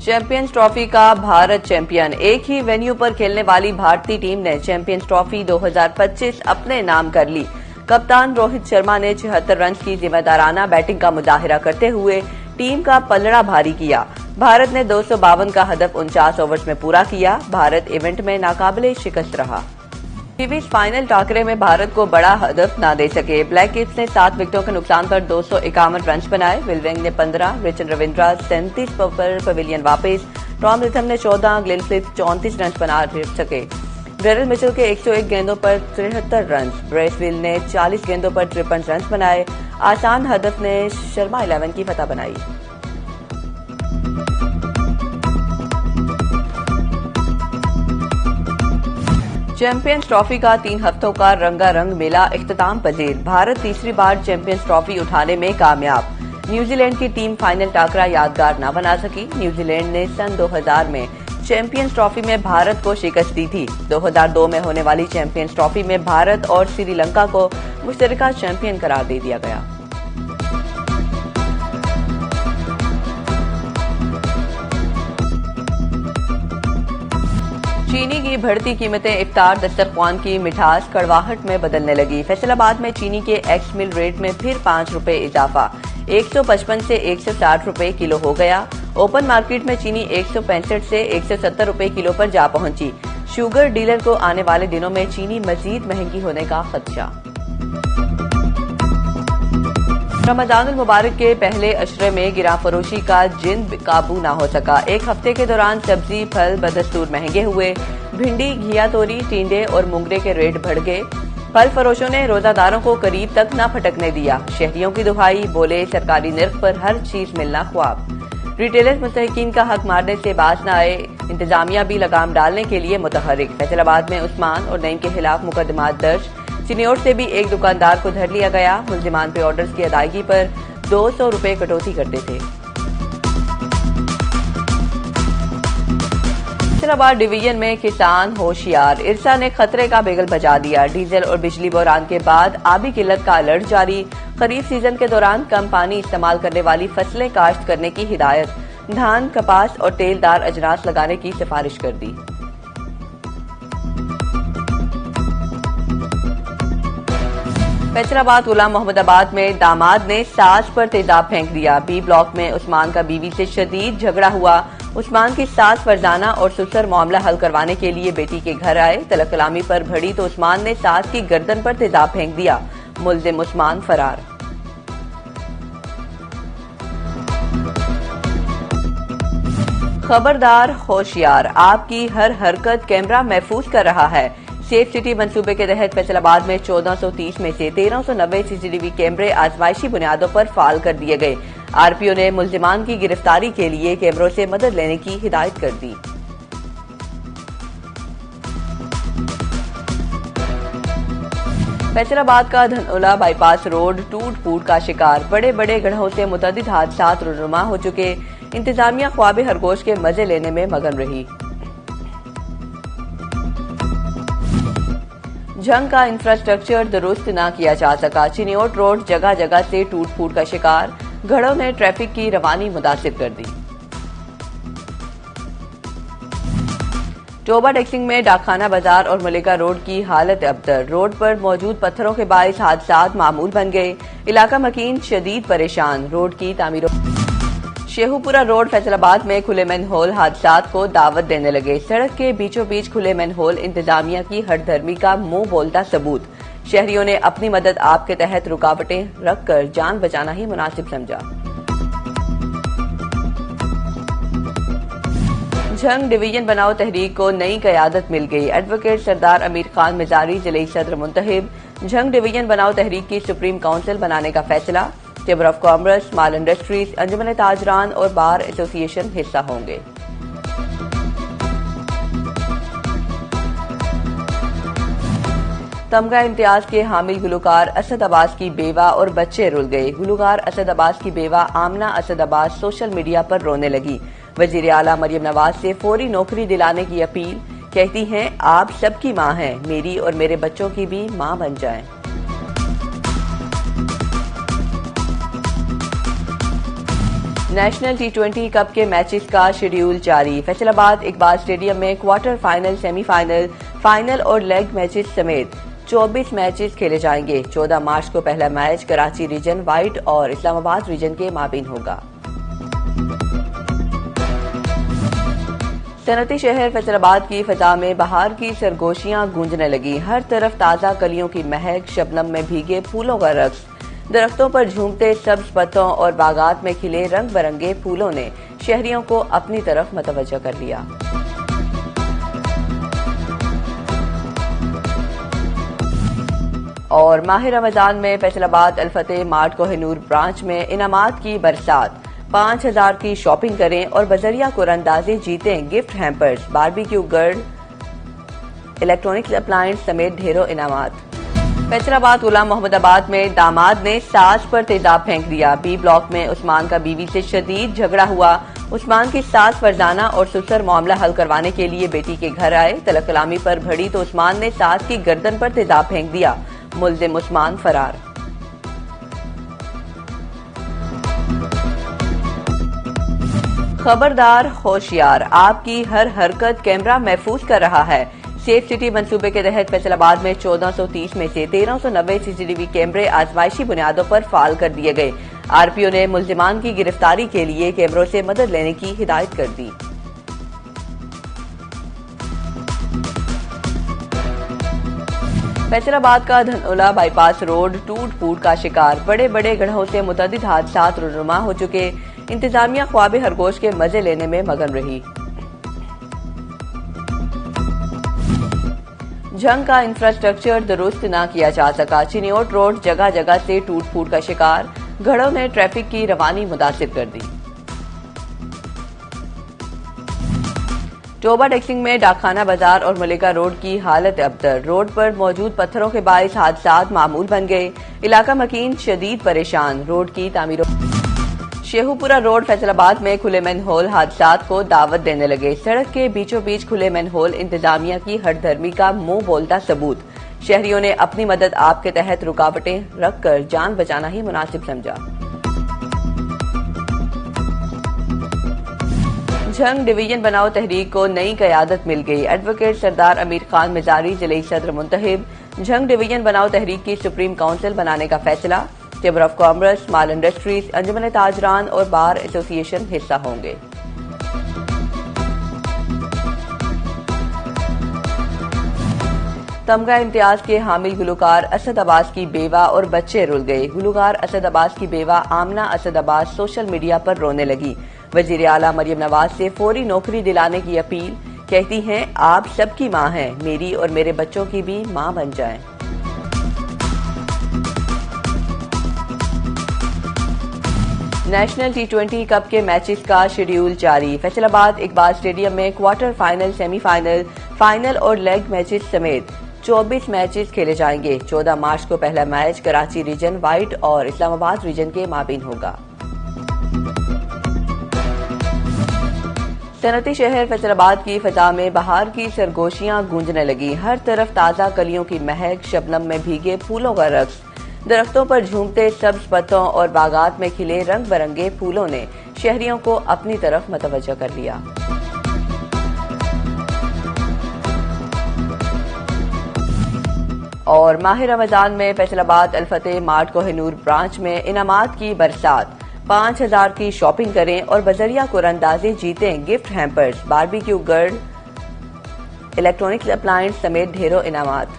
Champions trophy का Bharat champion. एक ही venue पर खेलने वाली भारतीय टीम ने चैंपियंस ट्रॉफी 2025 अपने नाम कर ली। कप्तान रोहित शर्मा ने 76 रन की जिम्मेदाराना बैटिंग का मुजाहिरा करते हुए टीम का पलड़ा भारी किया। भारत ने 252 का हदफ 49 ओवर्स में पूरा किया। भारत इवेंट में नाकाबिले शिकस्त रहा। सीरीज फाइनल टाकरे में भारत को बड़ा हदफ न दे सके। ब्लैक कैप्स ने 7 विकेटों के नुकसान पर 251 रन बनाए। विल वेंग ने 15, रिचर्ड रविंद्रा 37 पर पवेलियन वापस। टॉम रिथम ने 14, ग्लेन फिलिप्स 34 रन बना सके। डेरिल मिचेल के 101 गेंदों पर 73 रन। ब्रेस विल ने 40 गेंदों पर 53 रन बनाए। आसान हदफ ने शर्मा 11 की फतह बनाई। चैंपियंस ट्रॉफी का 3 हफ्तों का रंगारंग मेला इख्तिताम पजीर। भारत तीसरी बार चैंपियंस ट्रॉफी उठाने में कामयाब। न्यूजीलैंड की टीम फाइनल टाकरा यादगार न बना सकी। न्यूजीलैंड ने सन 2000 में चैंपियंस ट्रॉफी में भारत को शिकस्त दी थी। 2002 में होने वाली चैंपियंस ट्रॉफी में भारत और श्रीलंका को मुश्तरका चैंपियन करार दे दिया गया। चीनी की बढ़ती कीमतें इफ्तार दस्तरख्वान की मिठास कड़वाहट में बदलने लगी। फैसलाबाद में चीनी के एक्स मिल रेट में फिर 5 रुपए इजाफा, 155 से 160 रुपए किलो हो गया। ओपन मार्केट में चीनी 165 से 170 रुपए किलो पर जा पहुंची। शुगर डीलर को आने वाले दिनों में चीनी मजीद महंगी होने का खदशा। रमजानुल मुबारक के पहले अशरे में गिरा फरोशी का जिन काबू न हो सका। एक हफ्ते के दौरान सब्जी फल बदस्तूर महंगे हुए। भिंडी, घिया तोरी, टिंडे और मुंगरे के रेट बढ़ गए। फल फरोशों ने रोजादारों को करीब तक न फटकने दिया। शहरियों की दुहाई, बोले सरकारी निर्ख पर हर चीज मिलना ख्वाब। रिटेलर्स मुस्तहिकीन का हक मारने से बाज न आए। इंतजामिया भी लगाम डालने के लिए मुतहरिक। फैसलाबाद में उस्मान और नईम के खिलाफ मुकदमात दर्ज। चिन्योट से भी एक दुकानदार को धर लिया गया। मुल्जिमान पे ऑर्डर्स की अदायगी पर 200 रुपए कटौती करते थे। फैसलाबाद डिवीजन में किसान होशियार। इरसा ने खतरे का बिगल बजा दिया। डीजल और बिजली बहरान के बाद आबी किल्लत का अलर्ट जारी। खरीफ सीजन के दौरान कम पानी इस्तेमाल करने वाली फसलें काश्त करने की हिदायत। धान, कपास और तेलदार अजनास लगाने की सिफारिश कर दी। फैसलाबाद गुलाम मोहम्मदाबाद में दामाद ने सास पर तेजाब फेंक दिया। बी ब्लॉक में उस्मान का बीवी से शदीद झगड़ा हुआ। उस्मान की सास फरजाना और ससुर मामला हल करवाने के लिए बेटी के घर आए। तलब कलामी पर भड़ी तो उस्मान ने सास की गर्दन पर तेजाब फेंक दिया। मुल्जिम उस्मान फरार। खबरदार होशियार, आपकी हर हरकत कैमरा महफूज कर रहा है। सेफ सिटी मंसूबे के तहत फैसलाबाद में 1430 में से 1390 सीसीटीवी कैमरे आजमाइशी बुनियादों पर फाल कर दिए गए। आरपीओ ने मुल्जिमान की गिरफ्तारी के लिए कैमरों से मदद लेने की हिदायत कर दी। फैसलाबाद का धनौला बाईपास रोड टूट फूट का शिकार। बड़े बड़े गड्ढों से मुतअद्दिद हादसात रुनुमा हो चुके। इंतजामिया ख्वाब खरगोश के मजे लेने में मगन रही। जंग का इंफ्रास्ट्रक्चर दुरुस्त न किया जा सका। चिन्योट रोड जगह जगह से टूट फूट का शिकार। घड़ों ने ट्रैफिक की रवानी मुतासिर कर दी। टोबा टैक्सिंग में डाकखाना बाजार और मलिका रोड की हालत अबतर। रोड पर मौजूद पत्थरों के बाइस हादसात मामूल बन गए। इलाका मकीन शदीद परेशान। रोड की तामीर। शेहूपुरा रोड फैसलाबाद में खुले मैनहोल हादसात को दावत देने लगे। सड़क के बीचों बीच खुले मैनहोल इंतजामिया की हठधर्मी का मुंह बोलता सबूत। शहरियों ने अपनी मदद आप के तहत रुकावटें रखकर जान बचाना ही मुनासिब समझा। झंग डिवीजन बनाओ तहरीक को नई क़यादत मिल गई। एडवोकेट सरदार अमीर खान मिजारी जिले सदर मुंतहिब। झंग डिवीजन बनाओ तहरीक की सुप्रीम काउंसिल बनाने का फैसला। Chamber of commerce, small industries, अंजुमन ताजरान और बार एसोसिएशन हिस्सा होंगे। तमगा इम्तियाज के हामिल गुलकार असद अब्बास की बेवा और बच्चे रुल गए। गुलकार असद अब्बास की बेवा आमना असद अब्बास सोशल मीडिया पर रोने लगी। वजीर आला मरियम नवाज से फौरी नौकरी दिलाने की अपील। कहती हैं, आप सबकी मां हैं, मेरी और मेरे बच्चों की भी मां बन जाएं। नेशनल T20 कप के मैचेस का शेड्यूल जारी। फैसलाबाद इकबाल स्टेडियम में क्वार्टर फाइनल, सेमीफाइनल, फाइनल और लेग मैचेस समेत 24 मैचेस खेले जाएंगे। 14 मार्च को पहला मैच कराची रीजन वाइट और इस्लामाबाद रीजन के माबीन होगा। सनती शहर फैसलाबाद की फजा में बहार की सरगोशियां गूंजने लगी। हर तरफ ताजा कलियों की महक, शबनम में भीगे फूलों का रक्स, दरख्तों पर झूमते सब्ज पत्तों और बागात में खिले रंग बिरंगे फूलों ने शहरियों को अपनी तरफ मतवज्जो कर लिया। और माह रमजान में फैसलाबाद अल-फतेह मार्ट कोहिनूर ब्रांच में इनामात की बरसात। 5000 की शॉपिंग करें और बजरिया कुरंदाजी जीतें gift hampers, barbecue grill, electronics appliance समेत ढेरों इनामात। फैसलाबाद गुलाम मोहम्मदाबाद में दामाद ने सास पर तेजाब फेंक दिया। बी ब्लॉक में उस्मान का बीवी से शदीद झगड़ा हुआ। उस्मान की सास फरजाना और ससुर मामला हल करवाने के लिए बेटी के घर आए। तलब कलामी पर भड़ी तो उस्मान ने सास की गर्दन पर तेजाब फेंक दिया। मुल्जिम उस्मान फरार। खबरदार, होशियार, आपकी हर हरकत कैमरा महफूज कर रहा है। सेफ सिटी मंसूबे के तहत फैसलाबाद में 1430 में से 1390 सीसीटीवी कैमरे आजमाइशी बुनियादों पर फाल कर दिए गए। आरपीओ ने मुल्जिमान की गिरफ्तारी के लिए कैमरों से मदद लेने की हिदायत कर दी। फैसलाबाद का धनौला बाईपास रोड टूट फूट का शिकार। बड़े बड़े गड्ढों से मुतअद्दिद हादसात रुनुमा हो चुके। इंतजामिया ख्वाब खरगोश के मजे लेने में मगन रही। जंग का इंफ्रास्ट्रक्चर दुरुस्त न किया जा सका। चिनियोट रोड जगह जगह से टूट फूट का शिकार। घड़ों ने ट्रैफिक की रवानी मुतासिर कर दी। टोबा डेक्सिंग में डाकखाना बाजार और मलिका रोड की हालत अबतर। रोड पर मौजूद पत्थरों के बाइस हादसात मामूल बन गए। इलाका मकीन शदीद परेशान। रोड की तामीर। शेहूपुरा रोड फैसलाबाद में खुले मैनहोल हादसात को दावत देने लगे। सड़क के बीचों बीच खुले मैनहोल इंतजामिया की हठधर्मी का मुंह बोलता सबूत। शहरियों ने अपनी मदद आप के तहत रुकावटें रखकर जान बचाना ही मुनासिब समझा। जंग डिवीजन बनाओ तहरीक को नई क़यादत मिल गई। एडवोकेट सरदार अमीर खान मिजारी जिले सदर मुंतहिब। जंग डिवीजन बनाओ तहरीक की सुप्रीम काउंसिल बनाने का फैसला। चैम्बर ऑफ कॉमर्स, माल इंडस्ट्रीज, अंजुमन ताजरान और बार एसोसिएशन हिस्सा होंगे। तमगा इम्तियाज के हामिल गुलकार असद अब्बास की बेवा और बच्चे रुल गए। गुलकार असद अब्बास की बेवा आमना असद अब्बास सोशल मीडिया पर रोने लगी। वजीर आला मरियम नवाज से फौरी नौकरी दिलाने की अपील। कहती हैं, आप सबकी मां हैं, मेरी और मेरे बच्चों की भी मां बन जाएं। नेशनल T20 कप के मैचेस का शेड्यूल जारी। फैसलाबाद इकबाल स्टेडियम में क्वार्टर फाइनल, सेमीफाइनल, फाइनल और लेग मैचेस समेत 24 मैचेस खेले जाएंगे। 14 मार्च को पहला मैच कराची रीजन वाइट और इस्लामाबाद रीजन के माबीन होगा। सनती शहर फैसलाबाद की फजा में बहार की सरगोशियां गूंजने लगी। हर तरफ ताजा कलियों की महक, शबनम में भीगे फूलों का रक्स, दरख्तों पर झूमते सब्ज पत्तों और बागात में खिले रंग बिरंगे फूलों ने शहरियों को अपनी तरफ मतवज्जो कर लिया। और माह रमजान में फैसलाबाद अल-फतेह मार्ट कोहिनूर ब्रांच में इनामात की बरसात। 5000 की शॉपिंग करें और बजरिया कुरंदाजी जीतें gift hampers, barbecue grill, electronics appliance समेत ढेरों इनामात।